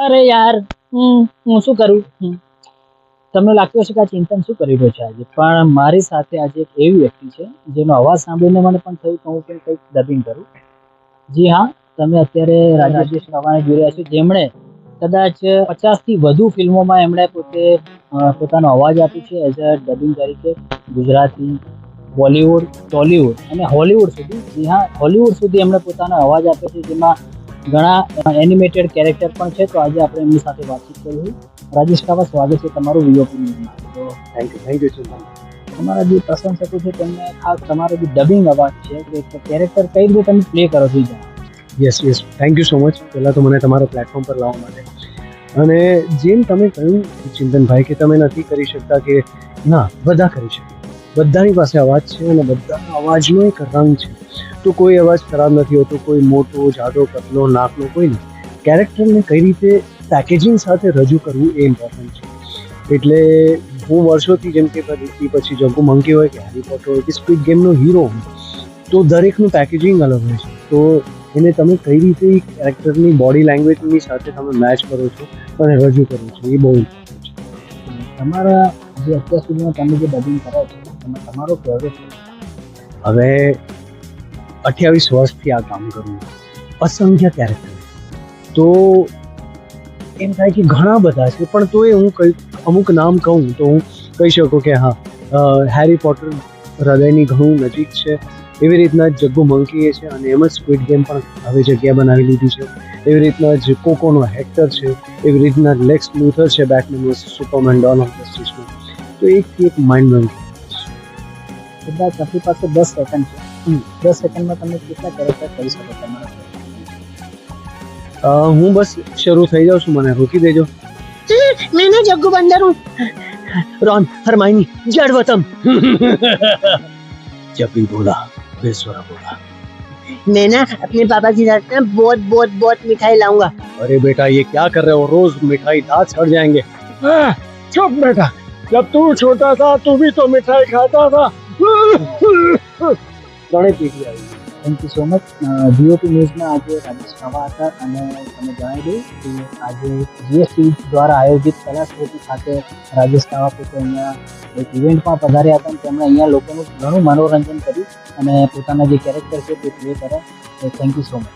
અરે યાર હું શું કરું. તમને લાગતું હશે કે આ ચિંતન શું કરી રહ્યો છે આજે, પણ મારી સાથે આજે એક એવી વ્યક્તિ છે જેનો અવાજ સાંભળીને મને પણ થયું કે હું પણ કંઈક ડબિંગ કરું. જી હા, તમે અત્યારે રાજેશ રાવાને જોઈ રહ્યા છો, જેમણે કદાચ 50 થી વધુ ફિલ્મોમાં એમણે પોતે પોતાનો અવાજ આપ્યો છે એઝ અ ડબિંગ તરીકે. ગુજરાતી, બોલિવૂડ, ટોલિવૂડ અને હોલિવૂડ સુધી, જી હા, હોલિવૂડ સુધી એમણે પોતાનો અવાજ આપ્યો છે, જેમાં ઘણા એનિમેટેડ કેરેક્ટર પણ છે. તો આજે આપણે એમની સાથે વાતચીત કરીશું. રાજેશ રાવા, સ્વાગત છે તમારું વીઓપી ન્યૂઝમાં. તો થેન્ક યુ ચિંતન. તમારા જે પ્રશંસકો છે તેમને ખાસ તમારો જે ડબિંગ અવાજ છે કે કેરેક્ટર કઈ રીતે તમે પ્લે કરો છો. Yes thank you so much. પહેલાં તો મને તમારા પ્લેટફોર્મ પર લાવવા માટે. અને જેમ તમે કહ્યું ચિંતનભાઈ કે તમે નથી કરી શકતા, કે ના, બધા કરી શકે. બધાની પાસે અવાજ છે અને બધાના અવાજનો એક રંગ છે. તો કોઈ અવાજ ખરાબ નથી હોતો, કોઈ મોટો, જાડો, પતલો, નાકનો, કોઈ નહીં. કેરેક્ટરને કઈ રીતે પેકેજિંગ સાથે રજૂ કરવું એ ઇમ્પોર્ટન્ટ છે. એટલે હું વર્ષોથી, જેમ કે પછી જંગુ મંકી હોય કે હેરી પોટર હોય કે સ્ક્વિડ ગેમનો હીરો હોય, તો દરેકનું પેકેજિંગ અલગ હોય છે. તો એને તમે કઈ રીતે કેરેક્ટરની બોડી લેંગ્વેજની સાથે તમે મેચ કરો છો અને રજૂ કરો છો, એ બહુ ઇમ્પોર્ટન્ટ છે. તમારા જે અત્યાર સુધીમાં તમે જે ડબિંગ કરો છો એમાં તમારો ફેવરેટ? હવે 28 વર્ષથી આ કામ કરું, અસંખ્ય કેરેક્ટર. તો એમ થાય કે ઘણા બધા છે, પણ તોય હું અમુક નામ કહું તો હું કહી શકું કે હા, હેરી પોટર હૃદયની ઘણું નજીક છે. એવી રીતના જગ્ગુ મંકી એ છે, અને એમ જ સ્ક્વિડ ગેમ પણ હવે જગ્યા બનાવી લીધી છે. એવી રીતના જ કોકોનો હેક્ટર છે, એવી રીતના લેક્સ લુથર છે Batman versus Superman dawn of જસ્ટિસમાં. તો એકથી એક માઇન્ડ બ્લોઇંગ. કદાચ આપણી પાસે 10 સેકન્ડ છે. 10 સેકન્ડમાં તમે કેટલા કેરેક્ટર કરી શકો તમારા? હું બસ શરૂ થઈ જાઉં છું, મને રોકી દેજો. मैं ना जग्गू बंदर हूँ। रॉन, हरमाइनी, जड़वतम। जब भी बोला बेसुरा बोला। मैं ना अपने पापा के साथ ना बहुत बहुत बहुत मिठाई लाऊंगा। अरे बेटा, ये क्या कर रहे हो? रोज मिठाई दांत सड़ जाएंगे। चुप बेटा, जब तू छोटा था तू भी तो मिठाई खाता था। ત્રણેય પેઢી આવી. Thank you so much. VOP ન્યૂઝમાં આજે રાજેશ રાવા હતા, અને તમે જણાવી દઉં કે આજે જીએસટી દ્વારા આયોજિત કલાકૃતિ ખાતે રાજેશ રાવા પોતે અહીંયા એક ઇવેન્ટમાં પધાર્યા હતા, અને તેમણે અહીંયા લોકોનું ઘણું મનોરંજન કર્યું અને પોતાના જે કેરેક્ટર છે તે પ્લે કર્યા. Thank you so much.